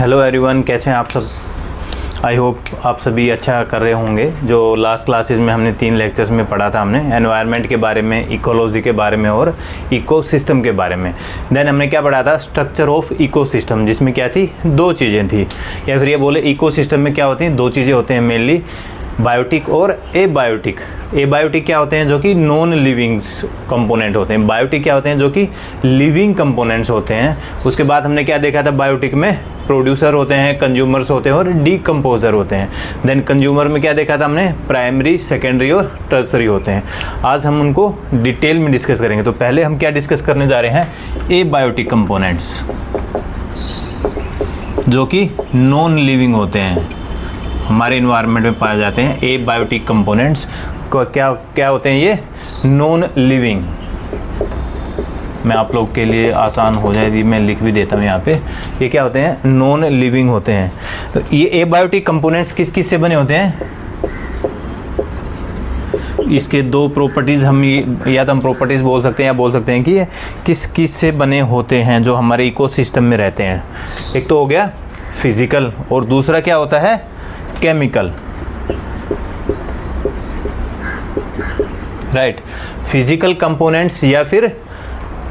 Hello everyone, कैसे हैं आप सब। आई होप आप सभी अच्छा कर रहे होंगे। जो लास्ट क्लासेस में हमने 3 लेक्चर्स में पढ़ा था, हमने एनवायरनमेंट के बारे में, इकोलॉजी के बारे में और इकोसिस्टम के बारे में। देन हमने क्या पढ़ा था, स्ट्रक्चर ऑफ इकोसिस्टम, जिसमें क्या थी, 2 चीज़ें थी, या फिर ये बोले इकोसिस्टम में क्या होती हैं, 2 चीज़ें होते हैं मेनली, बायोटिक और एबायोटिक। एबायोटिक क्या होते हैं, जो कि नॉन लिविंग कंपोनेंट होते हैं। बायोटिक क्या होते हैं, जो कि लिविंग कंपोनेंट्स होते हैं। उसके बाद हमने क्या देखा था, बायोटिक में प्रोड्यूसर होते हैं, कंज्यूमर्स होते हैं और डीकम्पोजर होते हैं। देन कंज्यूमर में क्या देखा था हमने, प्राइमरी, सेकेंडरी और टर्सरी होते हैं। आज हम उनको डिटेल में डिस्कस करेंगे। तो पहले हम क्या डिस्कस करने जा रहे हैं, एबायोटिक कंपोनेंट्स, जो कि नॉन लिविंग होते हैं, हमारे इन्वायरमेंट में पाए जाते हैं। एबायोटिक कंपोनेंट्स को क्या होते हैं, ये नॉन लिविंग। मैं आप लोग के लिए आसान हो जाएगी, मैं लिख भी देता हूँ यहाँ पे। ये क्या होते हैं, नॉन लिविंग होते हैं। तो ये एबायोटिक कंपोनेंट्स किस किस से बने होते हैं, इसके 2 प्रॉपर्टीज़ हम, या तो हम प्रॉपर्टीज़ बोल सकते हैं या बोल सकते हैं कि ये किस किस से बने होते हैं जो हमारे इकोसिस्टम में रहते हैं। एक तो हो गया फिजिकल और दूसरा क्या होता है, केमिकल। राइट, फिजिकल कंपोनेंट्स या फिर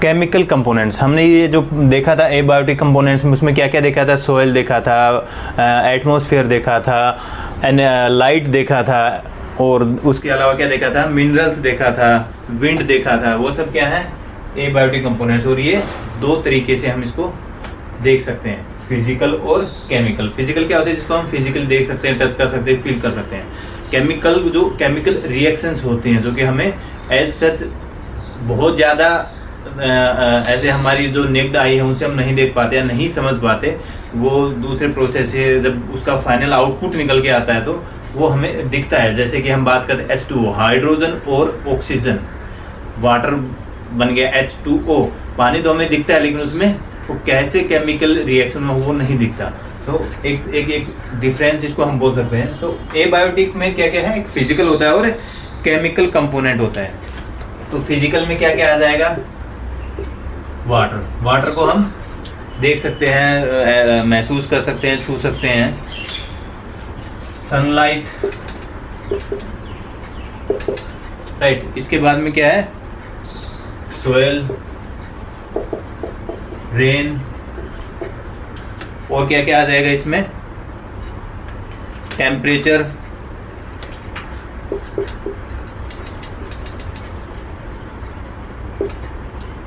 केमिकल कंपोनेंट्स। हमने ये जो देखा था एबायोटिक कंपोनेंट्स में, उसमें क्या क्या देखा था, सोयल देखा था, एटमॉस्फेयर देखा था, लाइट देखा था, और उसके अलावा क्या देखा था, मिनरल्स देखा था, विंड देखा था। वो सब क्या है, एबायोटिक कंपोनेंट्स। और ये 2 तरीके से हम इसको देख सकते हैं, फिजिकल और केमिकल। फिजिकल क्या होता है, जिसको हम फिजिकल देख सकते हैं, टच कर सकते हैं, फील कर सकते हैं। केमिकल, जो केमिकल रिएक्शंस होते हैं, जो कि हमें एज सच बहुत ज़्यादा ऐसे हमारी जो नेक्ड आई है उनसे हम नहीं देख पाते या नहीं समझ पाते। वो दूसरे प्रोसेस से जब उसका फाइनल आउटपुट निकल के आता है तो वो हमें दिखता है। जैसे कि हम बात करते हैं H2O, हाइड्रोजन और ऑक्सीजन, वाटर बन गया H2O, पानी तो हमें दिखता है, लेकिन उसमें वो कैसे केमिकल रिएक्शन में वो नहीं दिखता। तो एक डिफरेंस इसको हम बोल सकते हैं। तो एबायोटिक में क्या क्या है, एक फिजिकल होता है और केमिकल कंपोनेंट होता है। तो फिजिकल में क्या क्या आ जाएगा, वाटर को हम देख सकते हैं, महसूस कर सकते हैं, छू सकते हैं। Sunlight, right. इसके बाद में क्या है, सोयल, रेन, और क्या क्या आ जाएगा इसमें, टेम्परेचर,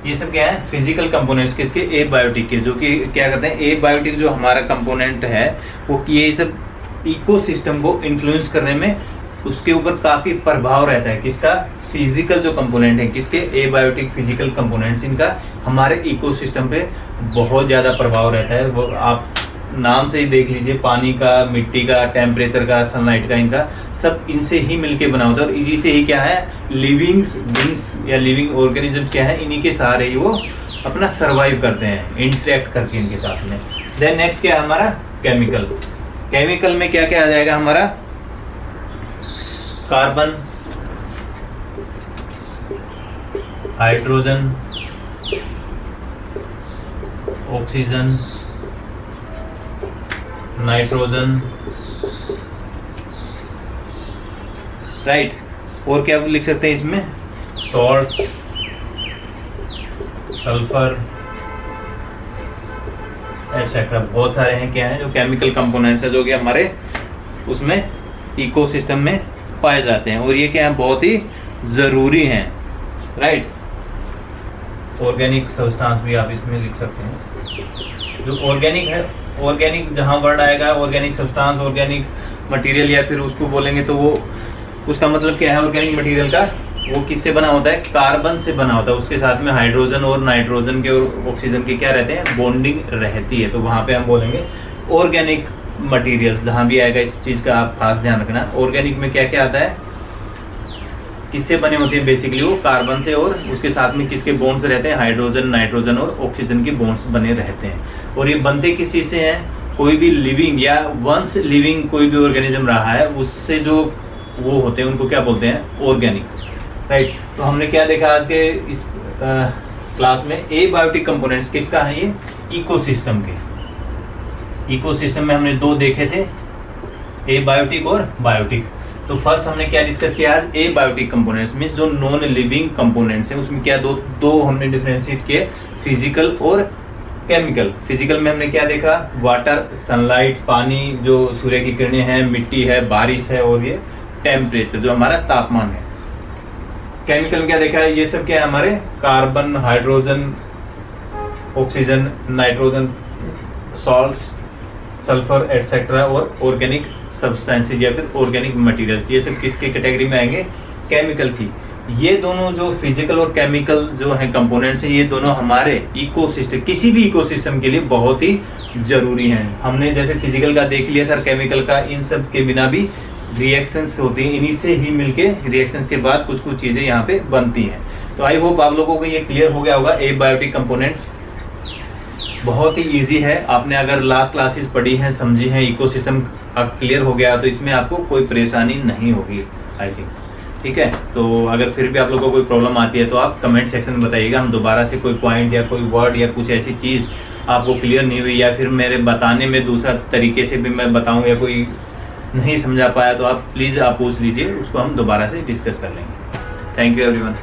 ये सब क्या है, फिजिकल कंपोनेंट्स किसके, एबायोटिक के। जो कि क्या करते हैं, एबायोटिक जो हमारा कंपोनेंट है वो ये सब इकोसिस्टम को इन्फ्लुएंस करने में उसके ऊपर काफ़ी प्रभाव रहता है। किसका, फिजिकल जो कंपोनेंट है, किसके, एबायोटिक फिजिकल कंपोनेंट्स, इनका हमारे इकोसिस्टम पे बहुत ज़्यादा प्रभाव रहता है। वो आप नाम से ही देख लीजिए, पानी का, मिट्टी का, टेम्परेचर का, सनलाइट का, इनका सब इनसे ही मिलके बना होता है। और इसी से ही क्या है, लिविंग बींग्स या लिविंग ऑर्गेनिज्म क्या है, इन्हीं के सहारे ही वो अपना सर्वाइव करते हैं, इंटरेक्ट करके इनके साथ में। देन नेक्स्ट क्या है हमारा, केमिकल। केमिकल में क्या क्या आ जाएगा हमारा, carbon, hydrogen, oxygen, nitrogen, right. और क्या लिख सकते हैं इसमें, सॉल्ट, सल्फर, एक्सेट्रा। बहुत सारे हैं, क्या है, जो केमिकल कंपोनेंट्स है, जो कि हमारे उसमें इकोसिस्टम में पाए जाते हैं। और ये क्या है, बहुत ही ज़रूरी हैं, राइट। ऑर्गेनिक सब्सटेंस भी आप इसमें लिख सकते हैं। जो ऑर्गेनिक है, ऑर्गेनिक जहाँ वर्ड आएगा, ऑर्गेनिक सब्सटेंस, ऑर्गेनिक मटेरियल, या फिर उसको बोलेंगे तो वो उसका मतलब क्या है, ऑर्गेनिक मटेरियल का, वो किससे बना होता है, कार्बन से बना होता है। उसके साथ में हाइड्रोजन और नाइट्रोजन के और ऑक्सीजन के क्या रहते हैं, बॉन्डिंग रहती है। तो वहाँ पे हम बोलेंगे ऑर्गेनिक मटेरियल्स। जहाँ भी आएगा इस चीज़ का आप खास ध्यान रखना। ऑर्गेनिक में क्या क्या आता है, किससे बने होते हैं, बेसिकली वो कार्बन से, और उसके साथ में किसके बॉन्ड्स रहते हैं, हाइड्रोजन, नाइट्रोजन और ऑक्सीजन के बॉन्ड्स बने रहते हैं। और ये बनते किस चीज़ से हैं, कोई भी लिविंग या वंस लिविंग कोई भी ऑर्गेनिज्म रहा है उससे जो वो होते हैं उनको क्या बोलते हैं, ऑर्गेनिक, राइट। तो हमने क्या देखा आज के इस क्लास में, एबायोटिक कंपोनेंट्स किसका है, ये इकोसिस्टम के, इकोसिस्टम में हमने दो देखे थे, एबायोटिक और बायोटिक। तो फर्स्ट हमने क्या डिस्कस किया आज, एबायोटिक कंपोनेंट्स मींस जो नॉन लिविंग कंपोनेंट्स हैं, उसमें क्या दो हमने डिफरेंशिएट किए, फिजिकल और केमिकल। फिजिकल में हमने क्या देखा, वाटर, सनलाइट, पानी, जो सूर्य की किरणें हैं, मिट्टी है, बारिश है, और ये टेम्परेचर जो हमारा तापमान है। केमिकल में क्या देखा है, ये सब क्या है हमारे, carbon, hydrogen, oxygen, nitrogen, salts, sulphur etcetera, और ऑर्गेनिक सब्सटेंसेज या फिर ऑर्गेनिक मटेरियल्स, ये सब किसके कैटेगरी में आएंगे, केमिकल की। ये दोनों जो फिजिकल और केमिकल जो है कंपोनेंट्स हैं, ये दोनों हमारे इकोसिस्टम, किसी भी इकोसिस्टम के लिए बहुत ही जरूरी हैं। हमने जैसे फिजिकल का देख लिया था, केमिकल का, इन सब के बिना भी रिएक्शंस होती हैं, इन्हीं से ही मिलके रिएक्शंस के बाद कुछ कुछ चीज़ें यहाँ पे बनती हैं। तो आई होप आप लोगों को ये क्लियर हो गया होगा। एबायोटिक कंपोनेंट्स बहुत ही इजी है, आपने अगर लास्ट क्लासेस पढ़ी हैं, समझी हैं, इकोसिस्टम क्लियर हो गया तो इसमें आपको कोई परेशानी नहीं होगी आई थिंक। ठीक है, तो अगर फिर भी आप लोगों को कोई प्रॉब्लम आती है तो आप कमेंट सेक्शन में बताइएगा, हम दोबारा से कोई पॉइंट या कोई वर्ड या कुछ ऐसी चीज़ आपको क्लियर नहीं हुई, या फिर मेरे बताने में दूसरा तरीके से भी मैं बताऊँ या कोई नहीं समझा पाया, तो आप प्लीज़ आप पूछ लीजिए, उसको हम दोबारा से डिस्कस कर लेंगे। Thank you everyone.